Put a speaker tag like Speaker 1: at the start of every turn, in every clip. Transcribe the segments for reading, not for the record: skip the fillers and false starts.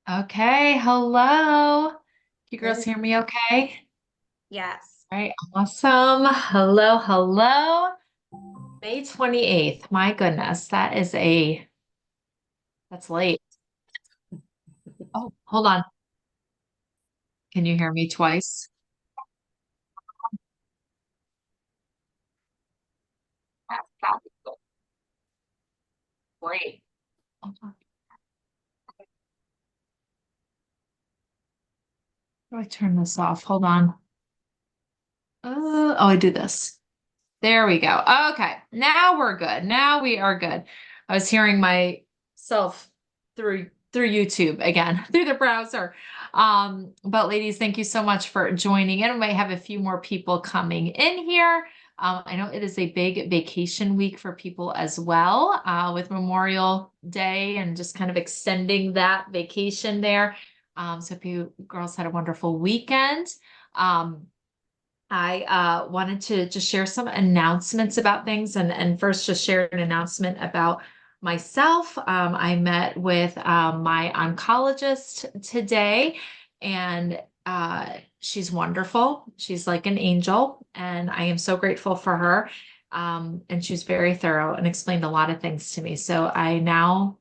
Speaker 1: Okay, hello. You girls
Speaker 2: Good.
Speaker 1: hear me okay?
Speaker 2: Yes.
Speaker 1: All right, awesome. Hello, hello. May 28th. My goodness, that's late. Oh, hold on. Can you hear me twice? Great. Hold on. How do I turn this off? Hold on. I do this. There we go. Okay, now we're good. Now we are good. I was hearing myself through YouTube again, through the browser. But ladies, thank you so much for joining in. We might have a few more people coming in here. I know it is a big vacation week for people as well, with Memorial Day and just kind of extending that vacation there. So if you girls had a wonderful weekend. Um, I wanted to just share some announcements about things and first just share an announcement about myself. I met with my oncologist today and she's wonderful. She's like an angel and I am so grateful for her. And she's very thorough and explained a lot of things to me. So I now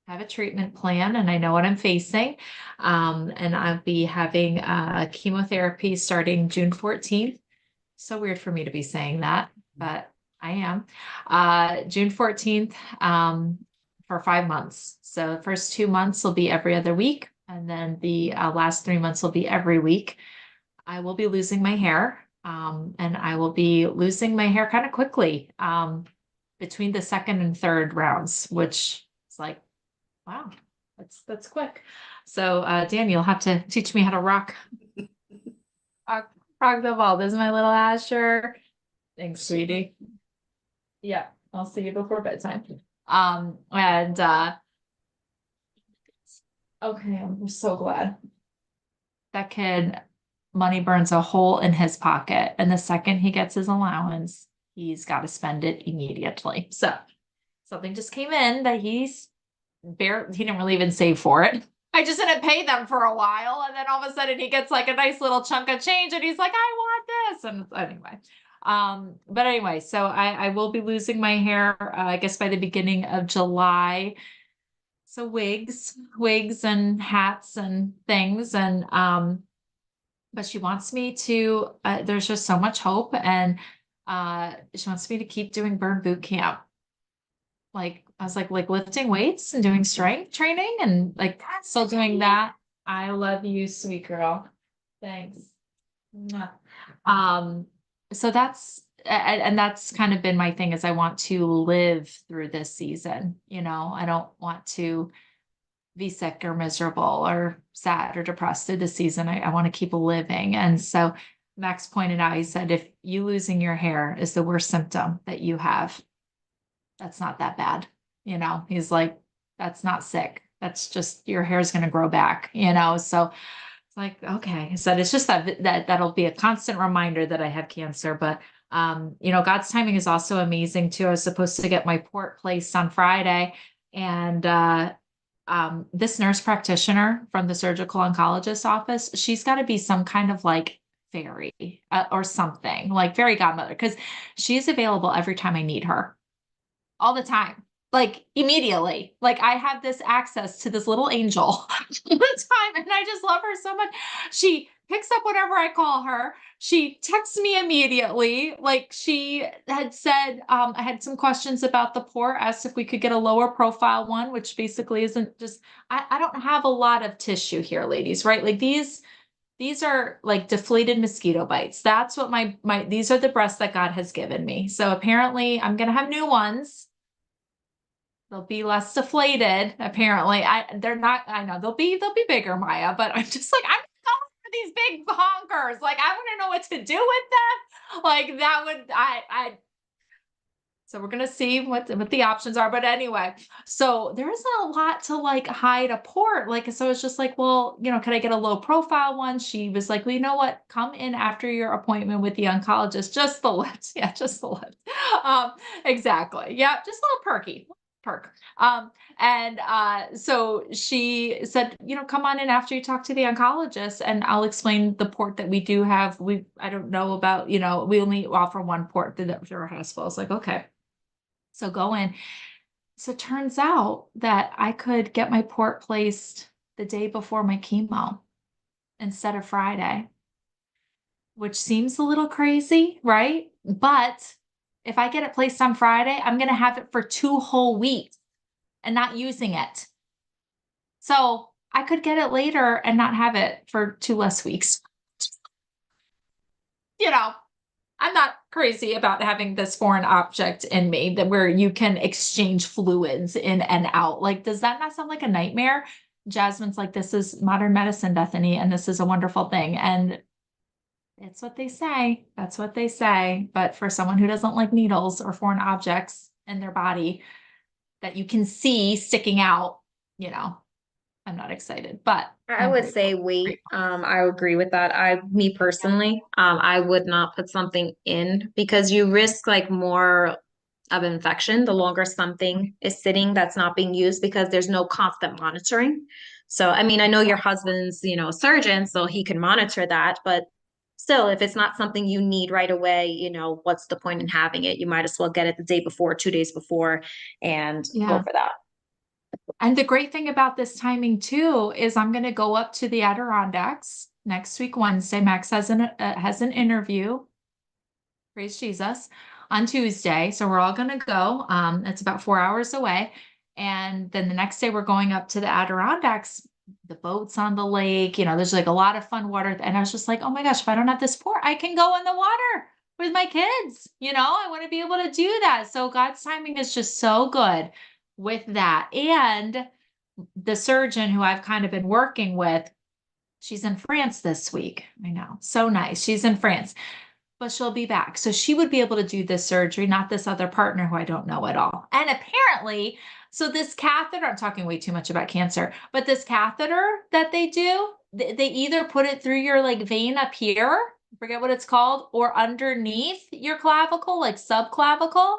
Speaker 1: have a treatment plan and I know what I'm facing. And I'll be having chemotherapy starting June 14th. So weird for me to be saying that, but I am. June 14th, for 5 months. So the first 2 months will be every other week. And then the last 3 months will be every week. I will be losing my hair. And I will be losing my hair kind of quickly, between the second and third rounds, which is like, wow, that's quick. So Dan, you'll have to teach me how to rock, rock the ball. This is my little Asher. Thanks, sweetie. Yeah, I'll see you before bedtime. And okay, I'm so glad. That kid, money burns a hole in his pocket, and the second he gets his allowance, he's got to spend it immediately. So something just came in that he didn't really even save for it. I just didn't pay them for a while, and then all of a sudden he gets like a nice little chunk of change, and he's like, "I want this." And anyway, but anyway, so I will be losing my hair, I guess by the beginning of July. So wigs and hats and things, and but she wants me to. There's just so much hope, and she wants me to keep doing burn boot camp. Like I was like lifting weights and doing strength training and like still doing that. I love you, sweet girl. Thanks. Mwah. Um, so and that's kind of been my thing is I want to live through this season. I don't want to be sick or miserable or sad or depressed through the season. I want to keep living. And so Max pointed out, he said, if you losing your hair is the worst symptom that you have, that's not that bad. He's like, that's not sick. That's just your hair's going to grow back. So it's like, okay. I said, it's just that'll be a constant reminder that I have cancer. But, God's timing is also amazing too. I was supposed to get my port placed on Friday and, this nurse practitioner from the surgical oncologist office, she's got to be some kind of like fairy or something like fairy godmother because she's available every time I need her all the time, like immediately. Like I have this access to this little angel all the time, and I just love her so much. She picks up whenever I call her. She texts me immediately. Like she had said, I had some questions about the port, asked if we could get a lower profile one, which basically isn't just. I don't have a lot of tissue here, ladies, right? Like these are like deflated mosquito bites. That's what my these are the breasts that God has given me. So apparently I'm gonna have new ones. They'll be less deflated, apparently. They're not, I know they'll be bigger, Maya, but I'm just like, I'm going for these big honkers. Like, I want to know what to do with them. Like that would I so we're gonna see what the options are. But anyway, so there isn't a lot to like hide a port. Like, so it's just like, well, can I get a low profile one? She was like, well, you know what? Come in after your appointment with the oncologist. Just the lips. Yeah, just the lips. Um, exactly. Yeah, just a little perky. perk. So she said, come on in after you talk to the oncologist and I'll explain the port that we do have. I don't know about, we only offer one port through our hospital. I was like, okay. So go in. So it turns out that I could get my port placed the day before my chemo instead of Friday, which seems a little crazy, right? But if I get it placed on Friday, I'm going to have it for 2 whole weeks and not using it. So I could get it later and not have it for 2 less weeks. I'm not crazy about having this foreign object in me that where you can exchange fluids in and out. Like, does that not sound like a nightmare? Jasmine's like, this is modern medicine, Bethany, and this is a wonderful thing. And it's what they say. That's what they say. But for someone who doesn't like needles or foreign objects in their body that you can see sticking out, I'm not excited, but
Speaker 2: I would say wait. I agree with that. Me personally, I would not put something in because you risk like more of infection the longer something is sitting that's not being used because there's no constant monitoring. So, I mean, I know your husband's, a surgeon, so he can monitor that, but still, if it's not something you need right away, what's the point in having it? You might as well get it the day before, 2 days before, and go
Speaker 1: Yeah.
Speaker 2: for that.
Speaker 1: And the great thing about this timing too is I'm going to go up to the Adirondacks next week, Wednesday. Max has an interview. Praise Jesus on Tuesday. So we're all going to go. It's about 4 hours away. And then the next day we're going up to the Adirondacks, the boats on the lake, there's like a lot of fun water. And I was just like, oh my gosh, if I don't have this port, I can go in the water with my kids. I want to be able to do that. So God's timing is just so good with that. And the surgeon who I've kind of been working with, she's in France this week. I know. So nice. She's in France, but she'll be back. So she would be able to do this surgery, not this other partner who I don't know at all. And apparently, so this catheter, I'm talking way too much about cancer, but this catheter that they do, they either put it through your like vein up here, forget what it's called, or underneath your clavicle, like subclavicle.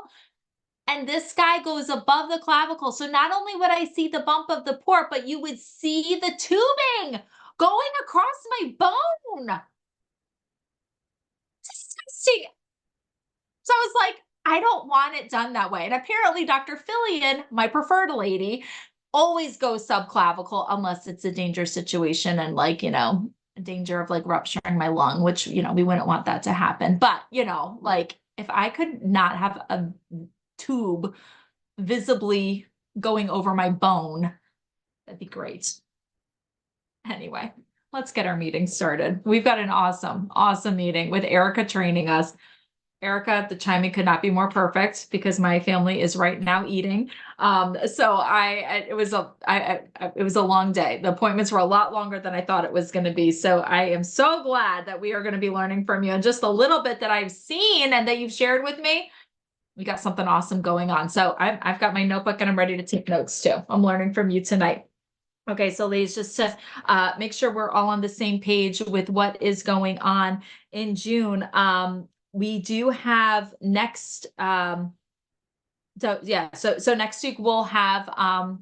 Speaker 1: And this guy goes above the clavicle. So not only would I see the bump of the port, but you would see the tubing going across my bone. Disgusting. So I was like, I don't want it done that way. And apparently Dr. Fillion, my preferred lady, always goes subclavicle unless it's a dangerous situation and like, danger of like rupturing my lung, which, we wouldn't want that to happen. But, like if I could not have a tube visibly going over my bone, that'd be great. Anyway, let's get our meeting started. We've got an awesome meeting with Erica training us. Erica, the timing could not be more perfect because my family is right now eating. So it was a long day. The appointments were a lot longer than I thought it was going to be. So I am so glad that we are going to be learning from you and just a little bit that I've seen and that you've shared with me. We got something awesome going on. So I've got my notebook and I'm ready to take notes too. I'm learning from you tonight. Okay, so ladies, just to make sure we're all on the same page with what is going on in June. We do have next, so next week we'll have,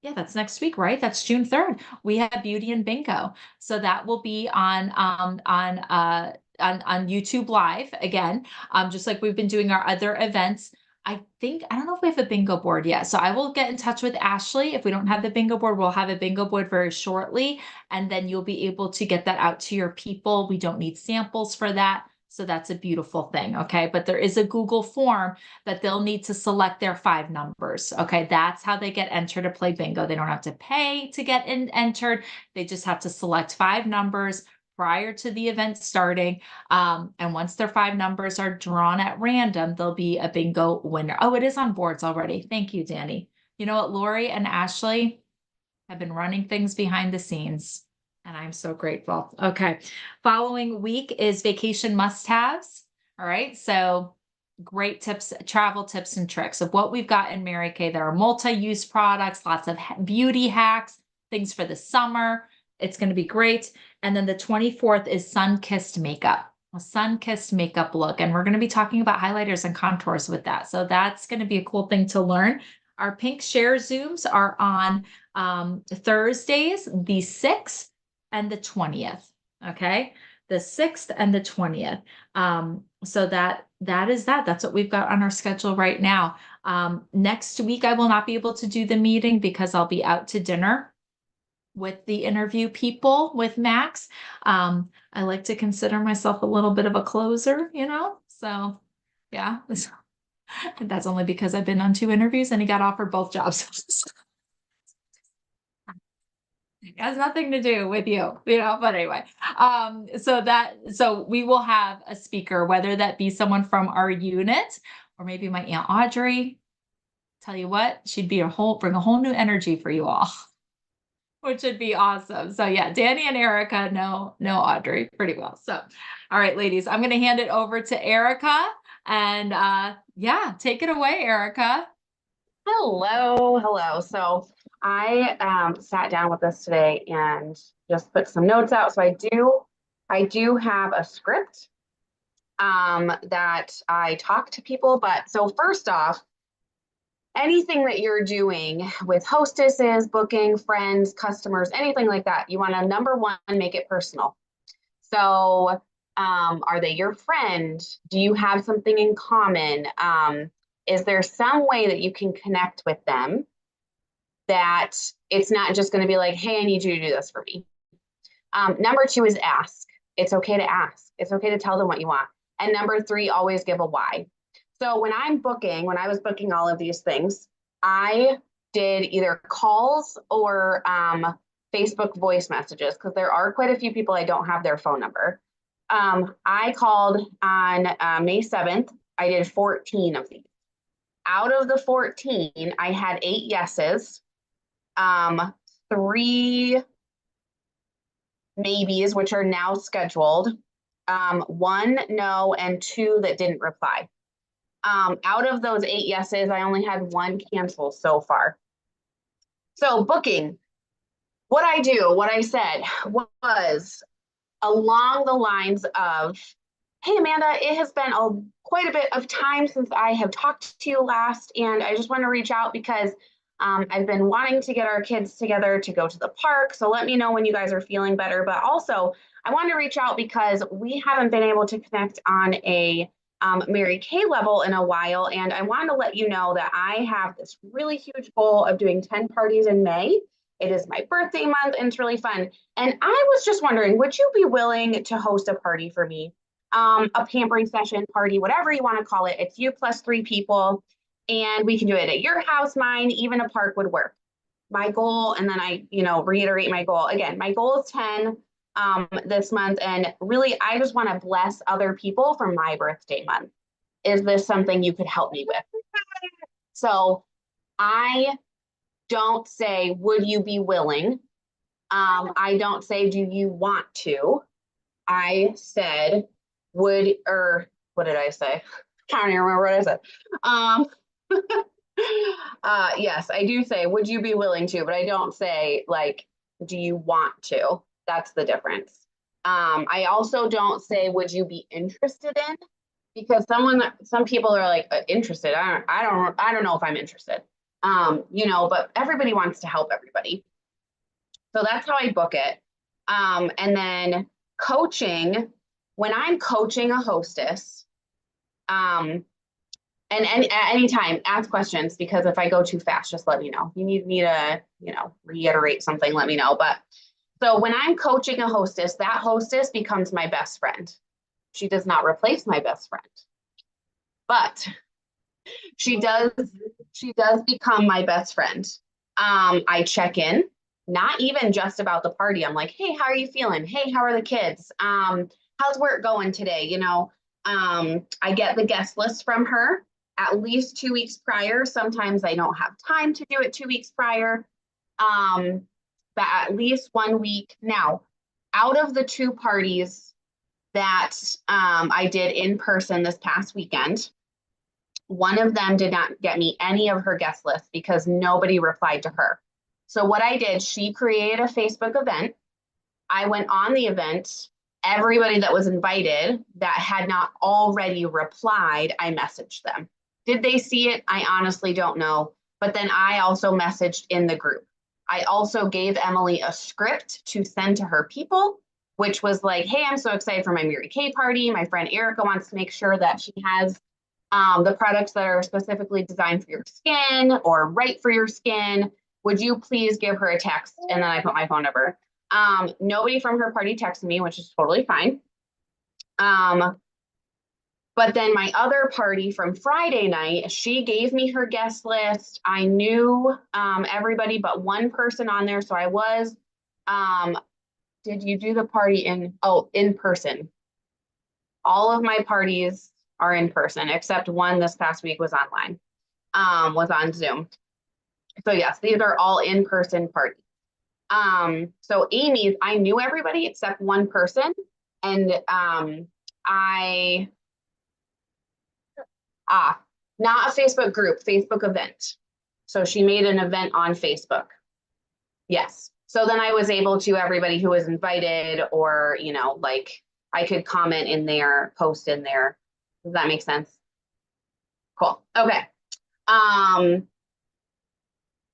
Speaker 1: that's next week, right? That's June 3rd. We have Beauty and Bingo. So that will be on YouTube Live again, just like we've been doing our other events. I don't know if we have a bingo board yet. So I will get in touch with Ashley. If we don't have the bingo board, we'll have a bingo board very shortly. And then you'll be able to get that out to your people. We don't need samples for that. So that's a beautiful thing. Okay. But there is a Google form that they'll need to select their 5 numbers. Okay. That's how they get entered to play bingo. They don't have to pay to get entered. They just have to select 5 numbers prior to the event starting. And once their 5 numbers are drawn at random, there'll be a bingo winner. Oh, it is on boards already. Thank you, Danny. You know what? Lori and Ashley have been running things behind the scenes, and I'm so grateful. Okay. Following week is vacation must-haves. All right. So great tips, travel tips and tricks of what we've got in Mary Kay. There are multi-use products, lots of beauty hacks, things for the summer. It's going to be great. And then the 24th is sun-kissed makeup, a sun-kissed makeup look. And we're going to be talking about highlighters and contours with that. So that's going to be a cool thing to learn. Our pink share Zooms are on Thursdays, the 6th and the 20th. Okay. The 6th and the 20th. So that's what we've got on our schedule right now. Next week, I will not be able to do the meeting because I'll be out to dinner with the interview people with Max. I like to consider myself a little bit of a closer, so yeah. That's only because I've been on 2 interviews and he got offered both jobs. It has nothing to do with but anyway. So we will have a speaker, whether that be someone from our unit or maybe my Aunt Audrey. Tell you what, she'd bring a whole new energy for you all, which would be awesome. So yeah, Danny and Erica know Audrey pretty well. So, all right, ladies, I'm going to hand it over to Erica and yeah, take it away, Erica.
Speaker 3: Hello. So I sat down with this today and just put some notes out. So I do have a script that I talk to people. But so first off, anything that you're doing with hostesses, booking, friends, customers, anything like that, you want to, number one, make it personal. So are they your friend? Do you have something in common? Is there some way that you can connect with them that it's not just going to be like, hey, I need you to do this for me? Number two is ask. It's okay to ask. It's okay to tell them what you want. And number three, always give a why. So when I was booking all of these things, I did either calls or Facebook voice messages, because there are quite a few people I don't have their phone number. I called on May 7th. I did 14 of these. Out of the 14, I had 8 yeses, 3 maybes, which are now scheduled, 1 no, and 2 that didn't reply. Out of those 8 yeses, I only had 1 cancel so far. So booking, what I said was along the lines of, hey, Amanda, it has been quite a bit of time since I have talked to you last, and I just want to reach out because I've been wanting to get our kids together to go to the park. So let me know when you guys are feeling better. But also, I wanted to reach out because we haven't been able to connect on a Mary Kay level in a while. And I wanted to let you know that I have this really huge goal of doing 10 parties in May. It is my birthday month and it's really fun. And I was just wondering, would you be willing to host a party for me? A pampering session, party, whatever you want to call it. It's you plus 3 people. And we can do it at your house, mine, even a park would work. My goal, and then I, reiterate my goal. Again, my goal is 10 this month. And really, I just want to bless other people for my birthday month. Is this something you could help me with? So I don't say, would you be willing? I don't say, do you want to? I said, what did I say? I can't even remember what I said. Yes, I do say, would you be willing to? But I don't say, like, do you want to? That's the difference. I also don't say, would you be interested in? Because some people are like, interested. I don't know if I'm interested. But everybody wants to help everybody. So that's how I book it. And then coaching, when I'm coaching a hostess, and at any time, ask questions, because if I go too fast, just let me know. You need me to, reiterate something, let me know. But so when I'm coaching a hostess, that hostess becomes my best friend. She does not replace my best friend, but she does become my best friend. I check in, not even just about the party. I'm like, hey, how are you feeling? Hey, how are the kids? How's work going today? I get the guest list from her at least 2 weeks prior. Sometimes I don't have time to do it 2 weeks prior, but at least 1 week. Now, out of the 2 parties that I did in person this past weekend, one of them did not get me any of her guest list because nobody replied to her. So what I did, she created a Facebook event. I went on the event. Everybody that was invited that had not already replied, I messaged them. Did they see it? I honestly don't know. but then I also messaged in the group. I also gave Emily a script to send to her people, which was like, hey, I'm so excited for my Mary Kay party. My friend Erica wants to make sure that she has the products that are specifically designed for your skin or right for your skin. Would you please give her a text? And then I put my phone number. Nobody from her party texted me, which is totally fine. But then my other party from Friday night, she gave me her guest list. I knew everybody but one person on there. So I was, did you do the party in person? All of my parties are in person, except one this past week was online, was on Zoom. So yes, these are all in-person parties. So Amy's, I knew everybody except one person. And not a Facebook group, Facebook event. So she made an event on Facebook. Yes. So then I was able to, everybody who was invited, or, you know, like I could comment in there, post in there. Does that make sense? Cool. Okay.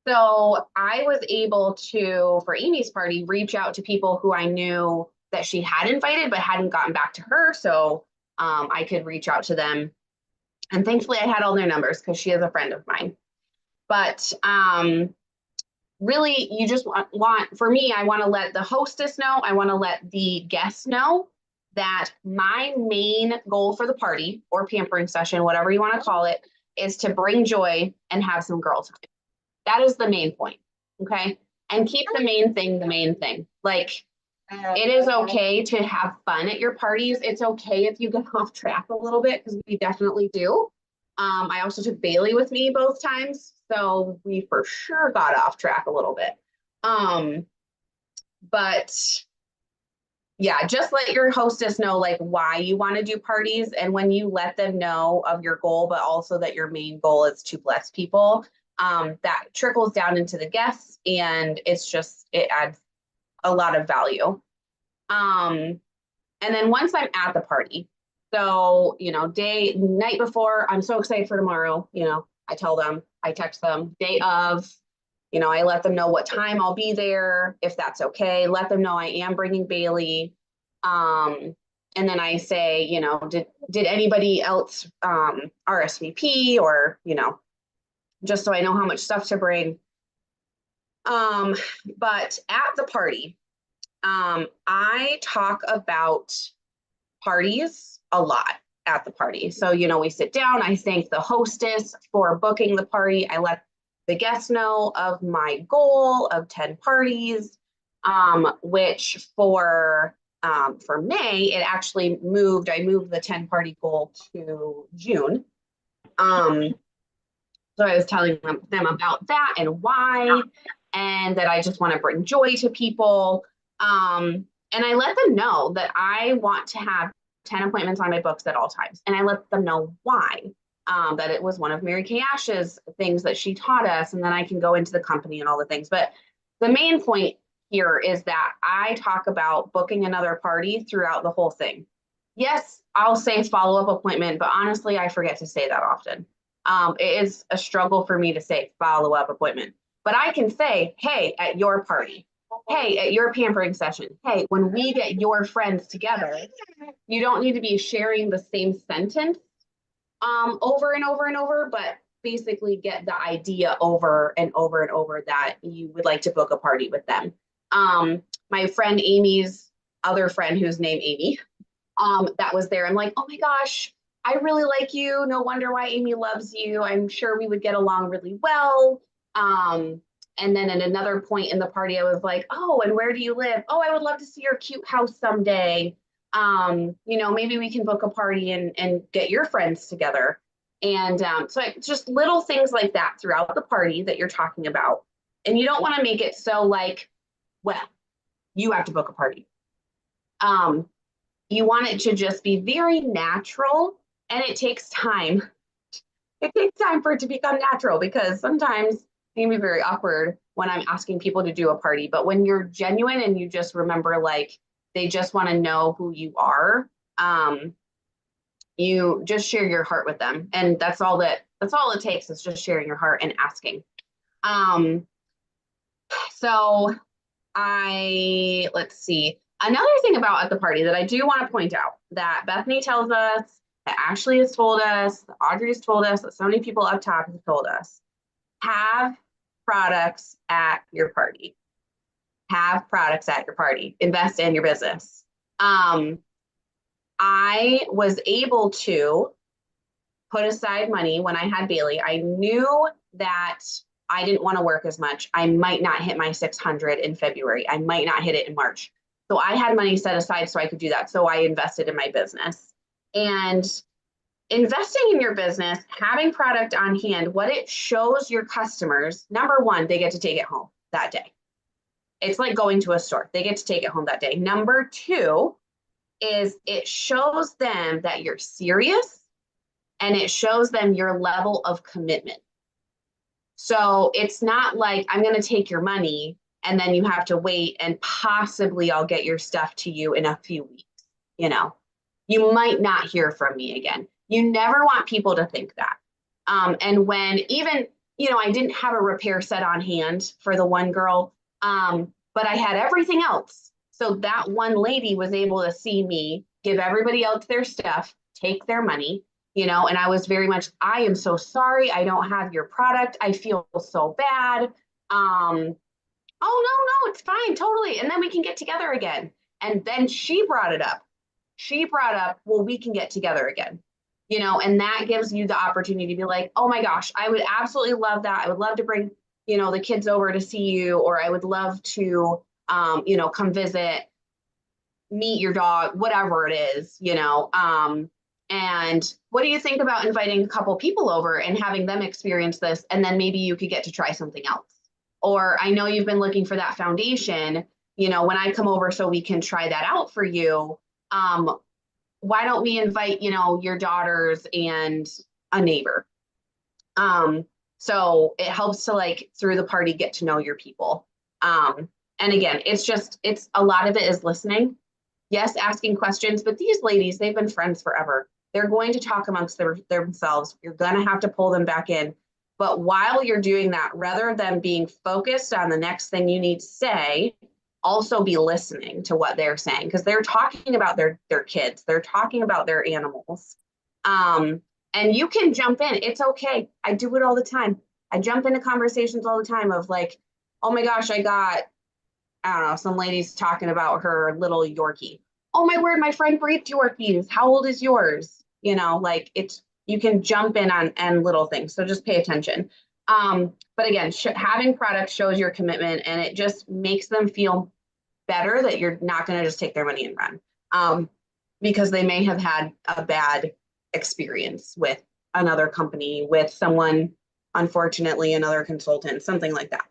Speaker 3: So I was able to, for Amy's party, reach out to people who I knew that she had invited but hadn't gotten back to her. So I could reach out to them. And thankfully I had all their numbers because she is a friend of mine. But really, you just want, for me, I want to let the hostess know, I want to let the guests know that my main goal for the party or pampering session, whatever you want to call it, is to bring joy and have some girl time. That is the main point, okay? And keep the main thing. Like, it is okay to have fun at your parties. It's okay if you get off track a little bit, because we definitely do. I also took Bailey with me both times, so we for sure got off track a little bit. But yeah, just let your hostess know like why you want to do parties, and when you let them know of your goal, but also that your main goal is to bless people, that trickles down into the guests, and it adds a lot of value. And then once I'm at the party, so, you know, night before, I'm so excited for tomorrow, you know, I tell them, I text them, day of, you know, I let them know what time I'll be there, if that's okay, let them know I am bringing Bailey. And then I say, you know, did anybody else RSVP, or, you know, just so I know how much stuff to bring. But at the party, I talk about parties a lot at the party. So, you know, we sit down, I thank the hostess for booking the party. I let the guests know of my goal of 10 parties, which for May, it actually moved. I moved the 10 party goal to June. So I was telling them about that and why, and that I just want to bring joy to people. And I let them know that I want to have 10 appointments on my books at all times. And I let them know why, that it was one of Mary Kay Ash's things that she taught us. And then I can go into the company and all the things. But the main point here is that I talk about booking another party throughout the whole thing. Yes, I'll say follow-up appointment, but honestly, I forget to say that often. It is a struggle for me to say follow-up appointment, but I can say, hey, at your party, hey, at your pampering session, hey, when we get your friends together, you don't need to be sharing the same sentence over and over and over, but basically get the idea over and over and over that you would like to book a party with them. My friend Amy's other friend, who's named Amy, that was there. I'm like, oh my gosh, I really like you. No wonder why Amy loves you. I'm sure we would get along really well. And then at another point in the party, I was like, oh, and where do you live? Oh, I would love to see your cute house someday. You know, maybe we can book a party and get your friends together. And so just little things like that throughout the party that you're talking about. And you don't want to make it so like, well, you have to book a party. You want it to just be very natural, and it takes time. It takes time for it to become natural, because sometimes it can be very awkward when I'm asking people to do a party. But when you're genuine and you just remember, like, they just want to know who you are, you just share your heart with them. And that's all it takes, is just sharing your heart and asking. So let's see. Another thing about at the party that I do want to point out that Bethany tells us, that Ashley has told us, that Audrey has told us, that so many people up top have told us, have products at your party. Have products at your party. Invest in your business. I was able to put aside money when I had Bailey. I knew that I didn't want to work as much. I might not hit my 600 in February. I might not hit it in March. So I had money set aside so I could do that. So I invested in my business. And investing in your business, having product on hand, what it shows your customers, number one, they get to take it home that day. It's like going to a store. They get to take it home that day. Number two is it shows them that you're serious, and it shows them your level of commitment. So it's not like I'm going to take your money and then you have to wait and possibly I'll get your stuff to you in a few weeks. You might not hear from me again. You never want people to think that. And when even, I didn't have a repair set on hand for the one girl, but I had everything else. So that one lady was able to see me give everybody else their stuff, take their money, and I was very much, I am so sorry. I don't have your product. I feel so bad. Oh, no, it's fine. Totally. And then we can get together again. And then she brought it up. Well, we can get together again, and that gives you the opportunity to be like, oh my gosh, I would absolutely love that. I would love to bring, the kids over to see you, or I would love to, come visit, meet your dog, whatever it is, and what do you think about inviting a couple people over and having them experience this? And then maybe you could get to try something else. Or I know you've been looking for that foundation, when I come over so we can try that out for you. Why don't we invite, your daughters and a neighbor? So it helps to through the party, get to know your people. And again, it's a lot of it is listening. Yes, asking questions, but these ladies, they've been friends forever. They're going to talk amongst themselves. You're going to have to pull them back in. But while you're doing that, rather than being focused on the next thing you need to say, also be listening to what they're saying, because they're talking about their kids. They're talking about their animals. And you can jump in. It's okay. I do it all the time. I jump into conversations all the time of oh my gosh, I don't know, some ladies talking about her little Yorkie. Oh my word, my friend breathed Yorkies. How old is yours? You can jump in on little things. So just pay attention. But again, having products shows your commitment, and it just makes them feel better that you're not going to just take their money and run. Because they may have had a bad experience with another company, with someone, unfortunately, another consultant, something like that.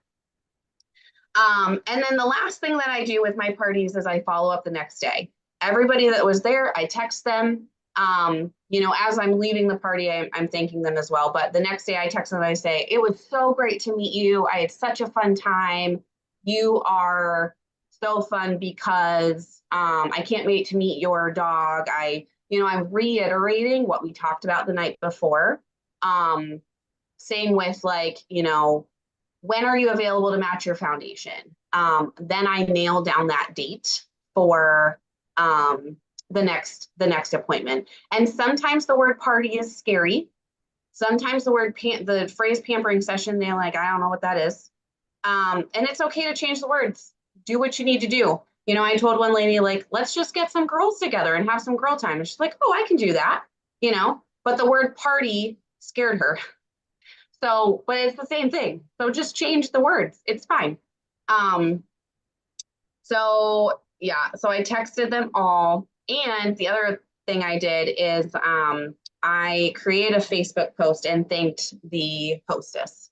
Speaker 3: And then the last thing that I do with my parties is I follow up the next day. Everybody that was there, I text them. As I'm leaving the party, I'm thanking them as well. But the next day I text them and I say, it was so great to meet you. I had such a fun time. You are so fun because I can't wait to meet your dog. I'm reiterating what we talked about the night before. Same with when are you available to match your foundation? Then I nail down that date for the next appointment. And sometimes the word party is scary. Sometimes the phrase pampering session, they're like, I don't know what that is. And it's okay to change the words. Do what you need to do. I told one lady, let's just get some girls together and have some girl time. And she's like, oh, I can do that, but the word party scared her. So, but it's the same thing. So just change the words. It's fine. So I texted them all. And the other thing I did is I created a Facebook post and thanked the hostess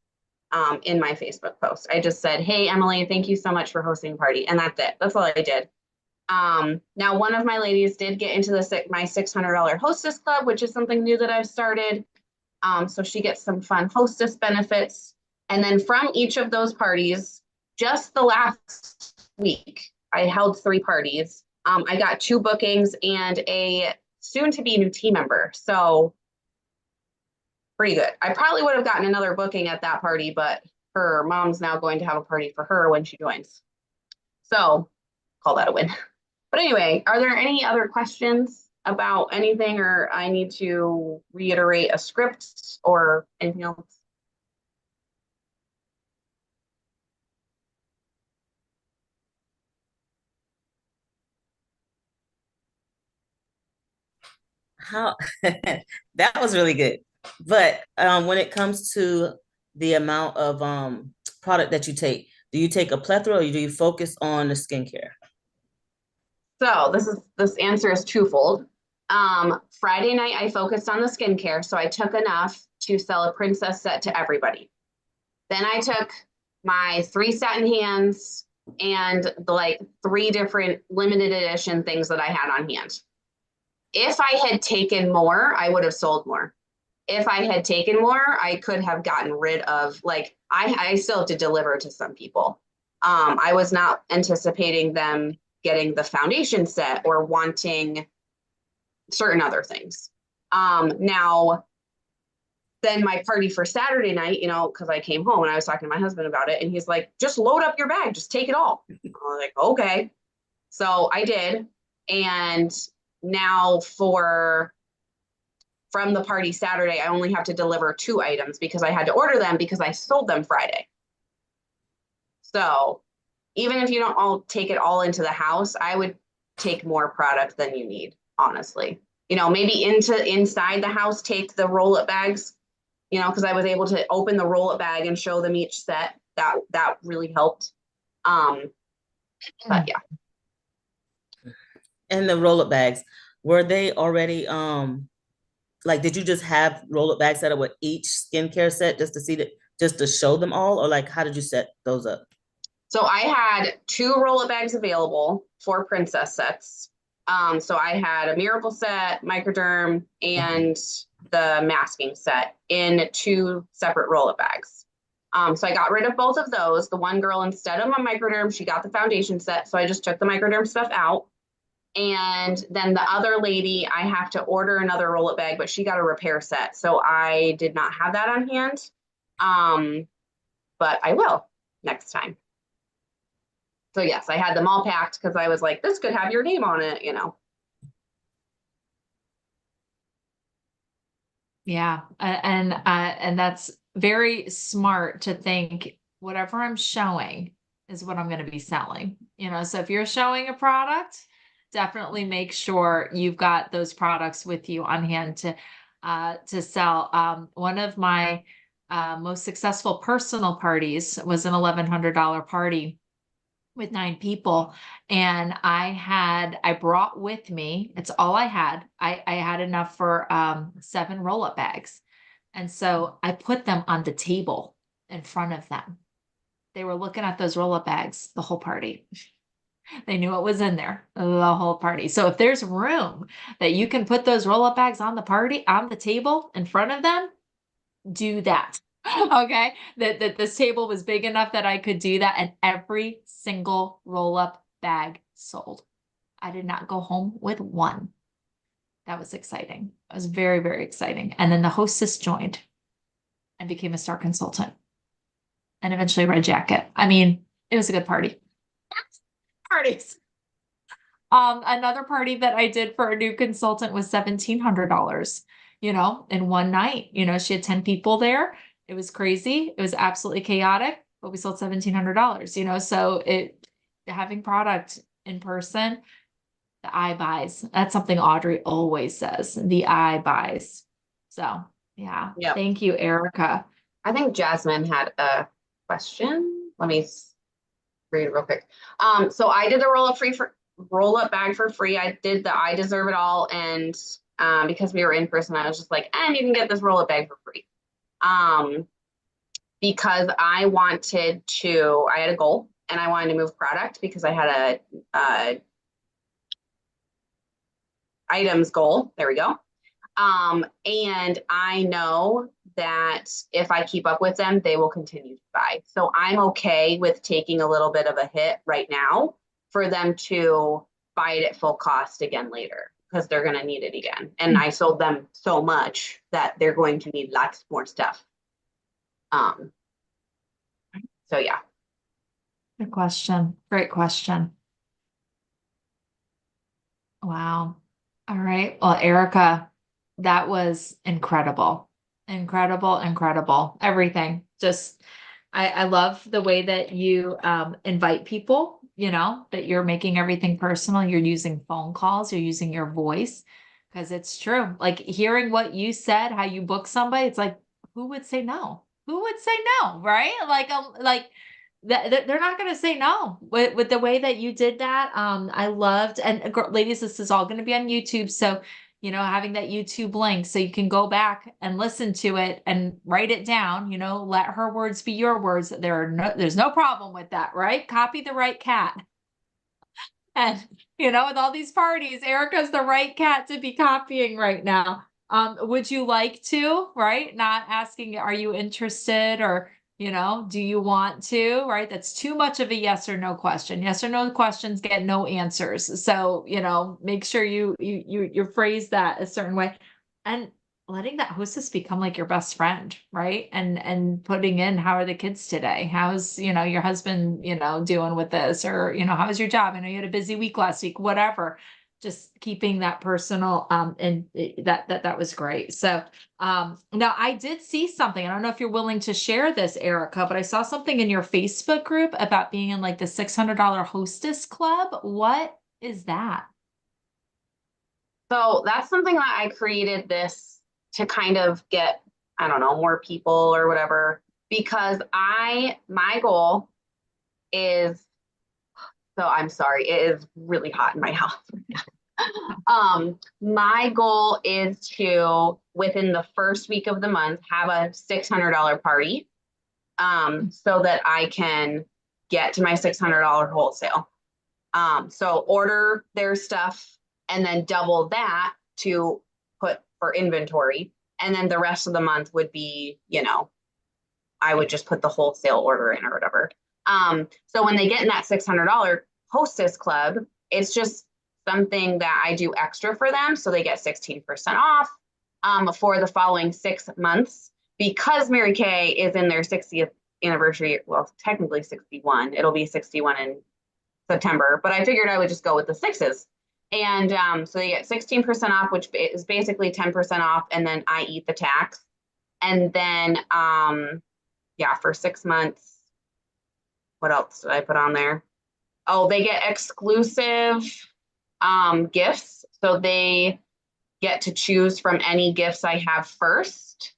Speaker 3: in my Facebook post. I just said, hey, Emily, thank you so much for hosting a party. And that's it. That's all I did. Now, one of my ladies did get into my $600 hostess club, which is something new that I've started. So she gets some fun hostess benefits. And then from each of those parties, just the last week, I held 3 parties. I got 2 bookings and a soon-to-be new team member. So pretty good. I probably would have gotten another booking at that party, but her mom's now going to have a party for her when she joins. So call that a win. But anyway, are there any other questions about anything, or I need to reiterate a script or anything else?
Speaker 4: How that was really good. But when it comes to the amount of product that you take, do you take a plethora or do you focus on the skincare?
Speaker 3: So this answer is twofold. Friday night I focused on the skincare, so I took enough to sell a princess set to everybody. Then I took my 3 satin hands and the like 3 different limited edition things that I had on hand. If I had taken more, I would have sold more. If I had taken more, I could have gotten rid of, like, I still have to deliver to some people. I was not anticipating them getting the foundation set or wanting certain other things. Now, then my party for Saturday night, you know, because I came home and I was talking to my husband about it, and he's like, just load up your bag, just take it all. I was like, okay. So I did. And now from the party Saturday, I only have to deliver 2 items because I had to order them because I sold them Friday. So even if you don't all take it all into the house, I would take more product than you need, honestly. You know, maybe inside the house, take the roll-up bags, you know, because I was able to open the roll-up bag and show them each set. That really helped. But yeah.
Speaker 4: And the roll-up bags, were they already like, did you just have roll-up bags set up with each skincare set just to see that, just to show them all, or like how did you set those up?
Speaker 3: So I had 2 roll-up bags available for princess sets. So I had a Miracle set, Microderm, and the masking set in 2 separate roll-up bags. So I got rid of both of those. The one girl, instead of my Microderm, she got the foundation set. So I just took the Microderm stuff out. And then the other lady, I have to order another roll-up bag, but she got a repair set. So I did not have that on hand. But I will next time. So yes, I had them all packed because I was like, this could have your name on it, you know.
Speaker 1: Yeah, and that's very smart to think whatever I'm showing is what I'm going to be selling. You know, so if you're showing a product, definitely make sure you've got those products with you on hand to sell. One of my most successful personal parties was an $1,100 party with 9 people. And I brought with me, it's all I had. I had enough for 7 roll-up bags. And so I put them on the table in front of them. They were looking at those roll-up bags the whole party. They knew what was in there the whole party. So if there's room that you can put those roll-up bags on the table in front of them, do that. Okay, that this table was big enough that I could do that, and every single roll-up bag sold. I did not go home with one. That was exciting. It was very, very exciting. And then the hostess joined and became a star consultant and eventually Red Jacket. I mean, it was a good party. Parties. Another party that I did for a new consultant was $1,700, you know, in one night. You know, she had 10 people there. It was crazy. It was absolutely chaotic, but we sold $1,700, you know, so having product in person, the eye buys. That's something Audrey always says, the eye buys. So yeah.
Speaker 3: Yep.
Speaker 1: Thank you, Erica.
Speaker 3: I think Jasmine had a question. Let me read it real quick. So I did the roll-up bag for free. I did the I Deserve It All, and because we were in person, I was just like, and you can get this roll-up bag for free. Because I had a goal and I wanted to move product because I had a items goal. There we go. And I know that if I keep up with them, they will continue to buy. So I'm okay with taking a little bit of a hit right now for them to buy it at full cost again later, because they're going to need it again. And I sold them so much that they're going to need lots more stuff. So yeah.
Speaker 1: Good question. Great question. Wow. All right. Well, Erica, that was incredible. Incredible, incredible. Everything. Just I love the way that you invite people, that you're making everything personal. You're using phone calls, you're using your voice. Because it's true. Like hearing what you said, how you book somebody, it's like, who would say no? Who would say no, right? Like that they're not going to say no with the way that you did that. I loved, and ladies, this is all going to be on YouTube. So, having that YouTube link so you can go back and listen to it and write it down, let her words be your words. There's no problem with that, right? Copy the right cat. And, with all these parties, Erica's the right cat to be copying right now. Would you like to, right? Not asking, are you interested or, do you want to, right? That's too much of a yes or no question. Yes or no questions get no answers. So, make sure you phrase that a certain way. And letting that hostess become like your best friend, right? And putting in, how are the kids today? How's, your husband, doing with this? Or, how was your job? I know you had a busy week last week, whatever. Just keeping that personal, and that was great. So now I did see something. I don't know if you're willing to share this, Erica, but I saw something in your Facebook group about being in like the $600 hostess club. What is that?
Speaker 3: So that's something that I created this to kind of get, I don't know, more people or whatever, because my goal is, so I'm sorry, it is really hot in my house. My goal is to, within the first week of the month, have a $600 party, so that I can get to my $600 wholesale. So order their stuff and then double that to put for inventory. And then the rest of the month would be, I would just put the wholesale order in or whatever. So when they get in that $600 hostess club, it's just something that I do extra for them. So they get 16% off for the following 6 months, because Mary Kay is in their 60th anniversary. Well, technically 61. It'll be 61 in September, but I figured I would just go with the sixes. And so they get 16% off, which is basically 10% off, and then I eat the tax. And then, yeah, for 6 months, what else did I put on there? Oh, they get exclusive gifts. So they get to choose from any gifts I have first.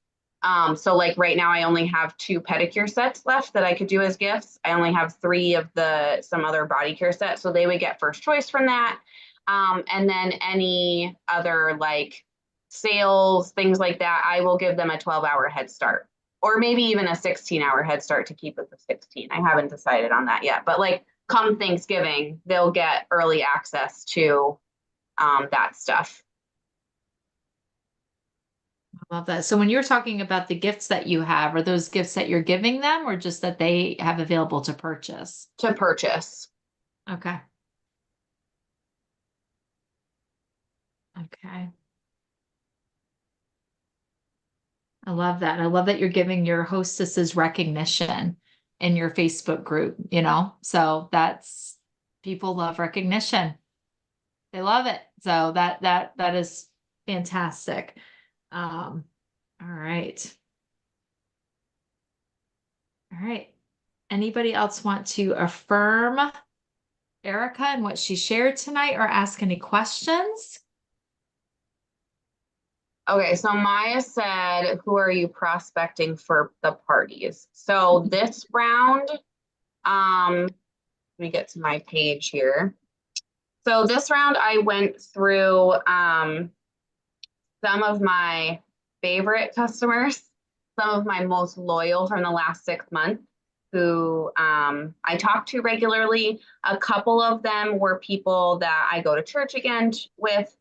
Speaker 3: So like right now, I only have 2 pedicure sets left that I could do as gifts. I only have 3 of some other body care sets. So they would get first choice from that. And then any other like sales, things like that, I will give them a 12-hour head start, or maybe even a 16-hour head start to keep it the 16. I haven't decided on that yet, but like come Thanksgiving, they'll get early access to that stuff.
Speaker 1: I love that. So when you're talking about the gifts that you have, are those gifts that you're giving them or just that they have available to purchase?
Speaker 3: To purchase.
Speaker 1: Okay. Okay. I love that. I love that you're giving your hostesses recognition in your Facebook group, so people love recognition. They love it. So that is fantastic. All right. All right. Anybody else want to affirm Erica and what she shared tonight or ask any questions?
Speaker 3: Okay, so Maya said, who are you prospecting for the parties? So this round, let me get to my page here. So this round I went through some of my favorite customers, some of my most loyal from the last 6 months who I talk to regularly. A couple of them were people that I go to church again with,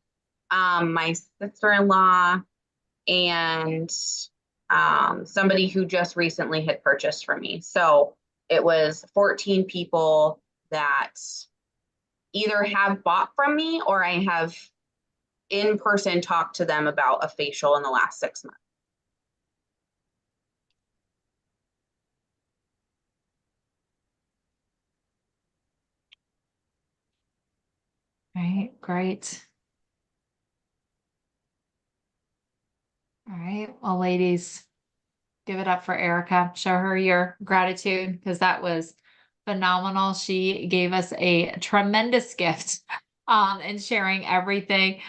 Speaker 3: my sister-in-law, and somebody who just recently had purchased from me. So it was 14 people that either have bought from me or I have in person talked to them about a facial in the last 6 months.
Speaker 1: right, great. All right, well, ladies, give it up for Erica. Show her your gratitude because that was phenomenal. She gave us a tremendous gift in sharing everything.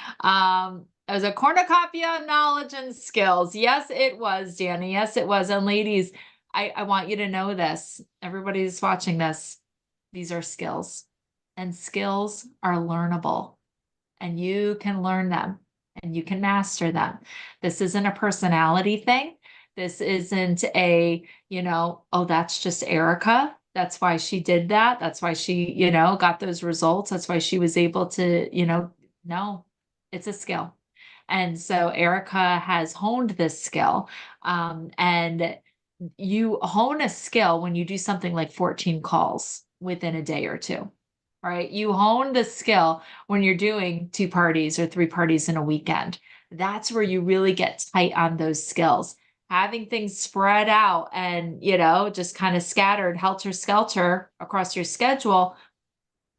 Speaker 1: It was a cornucopia of knowledge and skills. Yes, it was, Danny. Yes, it was. And ladies, I want you to know this. Everybody's watching this. These are skills, and skills are learnable, and you can learn them and you can master them. This isn't a personality thing. This isn't a, oh, that's just Erica. That's why she did that. That's why she, got those results. That's why she was able to, no, it's a skill. And so Erica has honed this skill. And you hone a skill when you do something like 14 calls within a day or two. Right? You hone the skill when you're doing 2 parties or 3 parties in a weekend. That's where you really get tight on those skills. Having things spread out and, just kind of scattered helter skelter across your schedule,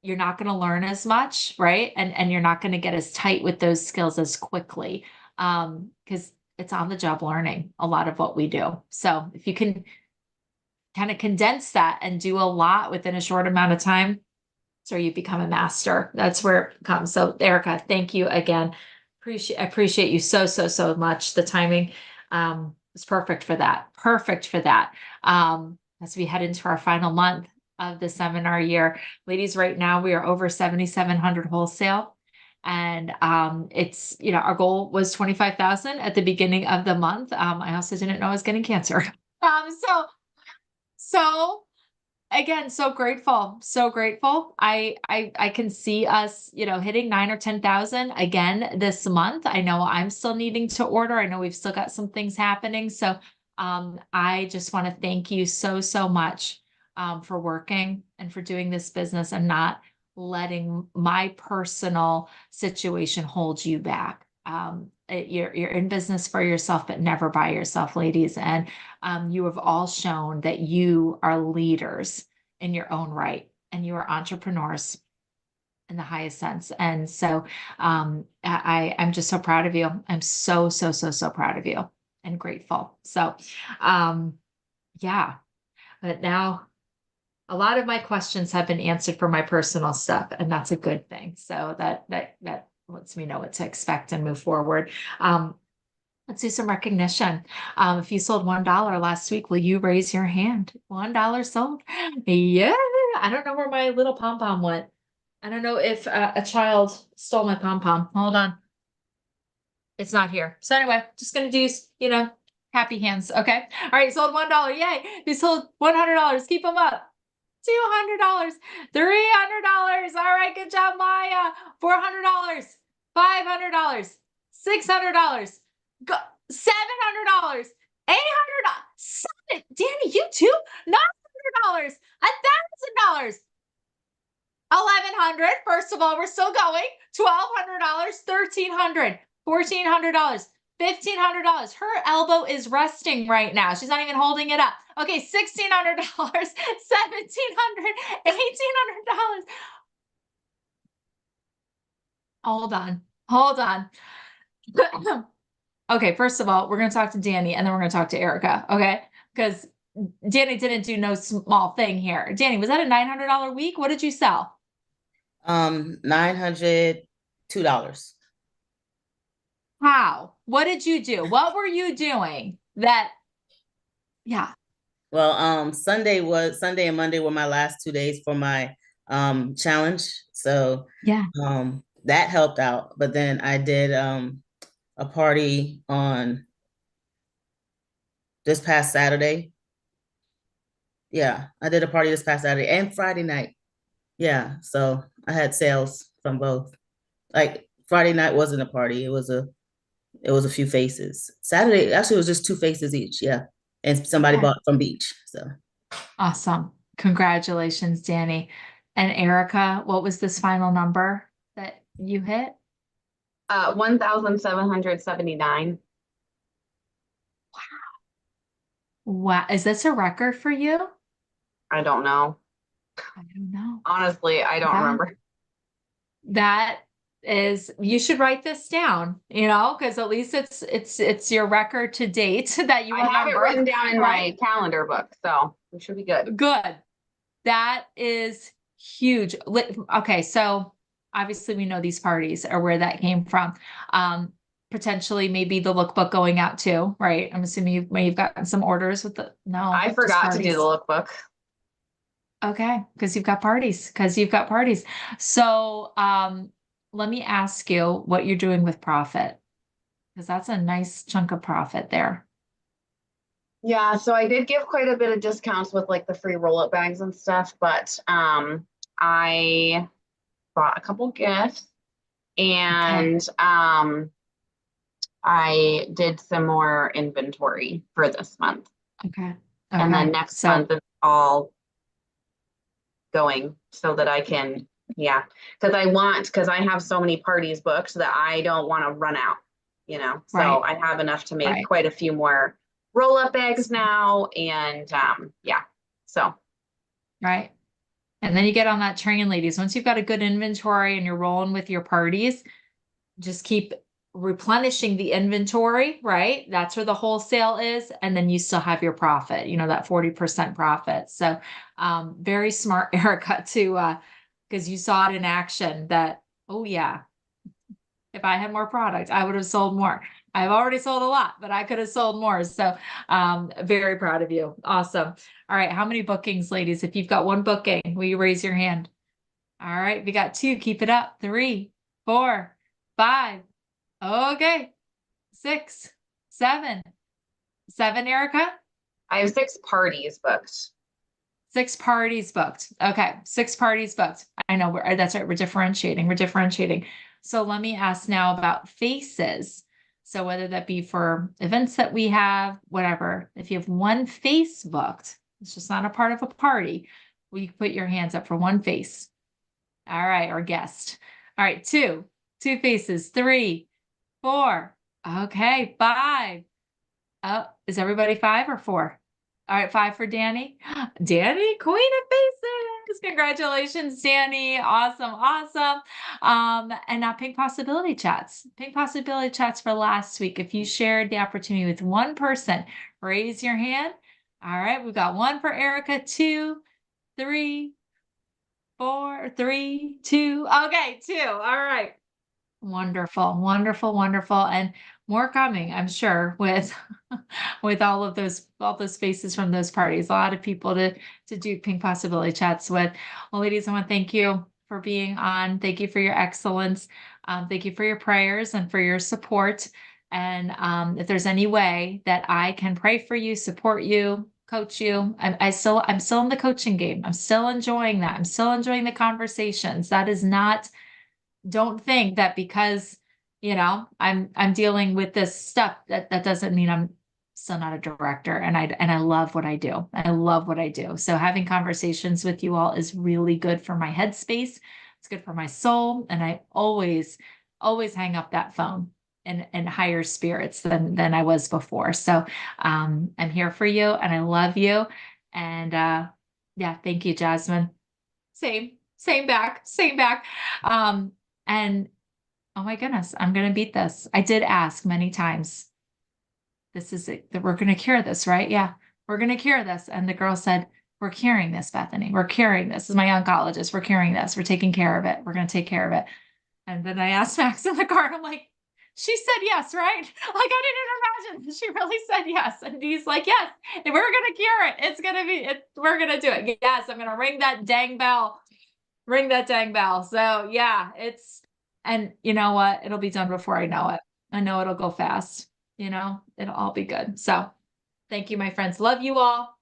Speaker 1: you're not going to learn as much, right? And you're not going to get as tight with those skills as quickly. Because it's on the job learning, a lot of what we do. So if you can kind of condense that and do a lot within a short amount of time, so you become a master. That's where it comes. So Erica, thank you again. Appreciate you so much. The timing was perfect for that. Perfect for that. As we head into our final month of the seminar year, ladies, right now we are over 7,700 wholesale. And it's, our goal was 25,000 at the beginning of the month. I also didn't know I was getting cancer. So again, so grateful, so grateful. I can see us, hitting 9 or 10,000 again this month. I know I'm still needing to order. I know we've still got some things happening. So I just want to thank you so much for working and for doing this business and not letting my personal situation hold you back. You're in business for yourself, but never by yourself, ladies. And you have all shown that you are leaders in your own right, and you are entrepreneurs in the highest sense. And so I'm just so proud of you. I'm so proud of you and grateful. So yeah, but now a lot of my questions have been answered for my personal stuff, and that's a good thing. So that lets me know what to expect and move forward. Let's do some recognition. If you sold $1 last week, will you raise your hand? $1 sold. Yeah. I don't know where my little pom-pom went. I don't know if a child stole my pom-pom. Hold on. It's not here. So anyway, just going to do, happy hands. Okay. All right. Sold $1. Yay. We sold $100. Keep them up. $200, $300. All right, good job, Maya. $400, $500, $600, $700, $800. Danny, you too? $900, $1,000, $1,100. First of all, we're still going. $1,200, $1,300, $1,400. $1,500. Her elbow is resting right now. She's not even holding it up. Okay, $1,600, $1,700, $1,800. Hold on. Okay, first of all, we're going to talk to Danny and then we're going to talk to Erica. Okay, because Danny didn't do no small thing here. Danny, was that a $900 week? What did you sell?
Speaker 4: $902.
Speaker 1: How? What did you do? What were you doing that? Yeah.
Speaker 4: Well, Sunday and Monday were my last 2 days for my challenge. So
Speaker 1: Yeah.
Speaker 4: That helped out. But then I did a party on this past Saturday. Yeah, I did a party this past Saturday and Friday night. Yeah, so I had sales from both. Like Friday night wasn't a party. It was a few faces. Saturday actually was just 2 faces each. Yeah. And somebody bought from Beach. So
Speaker 1: Awesome. Congratulations, Danny. And Erica, what was this final number that you hit?
Speaker 3: 1,779.
Speaker 1: Wow. Is this a record for you?
Speaker 3: I don't know.
Speaker 1: I don't know.
Speaker 3: Honestly, I don't remember.
Speaker 1: That is you should write this down, because at least it's your record to date that you
Speaker 3: I have it
Speaker 1: remember.
Speaker 3: written down in
Speaker 1: right?
Speaker 3: my calendar book, so we should be good.
Speaker 1: Good. That is huge. Okay, so obviously we know these parties are where that came from. Potentially maybe the lookbook going out too, right? I'm assuming you've gotten some orders with no.
Speaker 3: I
Speaker 1: just
Speaker 3: forgot to do
Speaker 1: parties.
Speaker 3: the lookbook.
Speaker 1: Okay, because you've got parties. So let me ask you what you're doing with profit, because that's a nice chunk of profit there.
Speaker 3: Yeah, so I did give quite a bit of discounts with like the free roll-up bags and stuff, but I bought a couple gifts and I did some more inventory for this month.
Speaker 1: Okay.
Speaker 3: And then next month is all going so that I can, because I have so many parties booked that I don't want to run out, so
Speaker 1: Right.
Speaker 3: I have enough to make
Speaker 1: Right.
Speaker 3: quite a few more roll-up bags now. And so.
Speaker 1: Right. And then you get on that train, ladies. Once you've got a good inventory and you're rolling with your parties, just keep replenishing the inventory, right? That's where the wholesale is. And then you still have your profit, that 40% profit. So very smart, Erica, because you saw it in action that, oh yeah, if I had more product, I would have sold more. I've already sold a lot, but I could have sold more. So very proud of you. Awesome. All right. How many bookings, ladies? If you've got one booking, will you raise your hand? All right. We got 2. Keep it up. 3, 4, 5. Okay. 6, 7. 7, Erica?
Speaker 3: I have 6 parties booked.
Speaker 1: 6 parties booked. Okay. 6 parties booked. I know that's right. We're differentiating. So let me ask now about faces. So whether that be for events that we have, whatever, if you have 1 face booked, it's just not a part of a party, will you put your hands up for 1 face? All right. Or guest. All right. 2 faces. 3, 4. Okay. 5. Oh, is everybody 5 or 4? All right, 5 for Danny. Danny, queen of faces. Congratulations, Danny. Awesome. And now Pink Possibility Chats. Pink Possibility Chats for last week. If you shared the opportunity with 1 person, raise your hand. All right, we've got 1 for Erica, 2, 3, 4, 3, 2. Okay, 2. All right. Wonderful. And more coming, I'm sure, with with all those faces from those parties. A lot of people to do Pink Possibility Chats with. Well, ladies, I want to thank you for being on. Thank you for your excellence. Thank you for your prayers and for your support. And if there's any way that I can pray for you, support you, coach you, I'm still in the coaching game. I'm still enjoying that. I'm still enjoying the conversations. That is not. Don't think that because I'm dealing with this stuff that doesn't mean I'm still not a director, and I love what I do. So having conversations with you all is really good for my headspace. It's good for my soul, and I always hang up that phone in higher spirits than I was before. So I'm here for you, and I love you. And thank you, Jasmine. Same back. And oh my goodness, I'm going to beat this. I did ask many times. This is it, that we're going to cure this, right? Yeah, we're going to cure this. And the girl said, we're curing this, Bethany. We're curing this. This is my oncologist. We're curing this. We're taking care of it. We're going to take care of it. And then I asked Max in the car, I'm like, she said yes, right? Like, I didn't imagine. She really said yes. And he's like, yes, we're going to cure it. It's going to be, we're going to do it. Yes, I'm going to ring that dang bell. So yeah, and you know what? It'll be done before I know it. I know it'll go fast. It'll all be good. So thank you, my friends. Love you all.